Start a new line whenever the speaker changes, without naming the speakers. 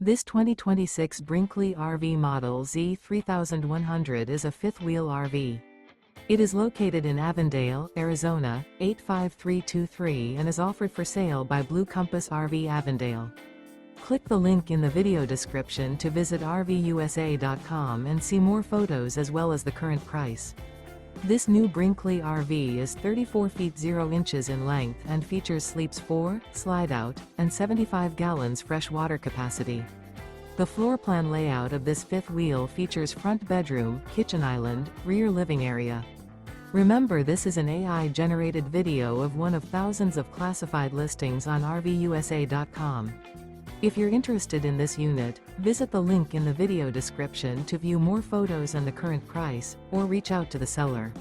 This 2026 Brinkley RV Model Z 3100 is a fifth-wheel RV. It is located in Avondale, Arizona, 85323 and is offered for sale by Blue Compass RV Avondale. Click the link in the video description to visit RVUSA.com and see more photos as well as the current price. This new Brinkley RV is 34 feet 0 inches in length and features sleeps 4, Slideout, and 75 gallons fresh water capacity. The floor plan layout of this fifth wheel features front bedroom, kitchen island, rear living area. Remember, this is an AI-generated video of one of thousands of classified listings on RVUSA.com. If you're interested in this unit, visit the link in the video description to view more photos and the current price, or reach out to the seller.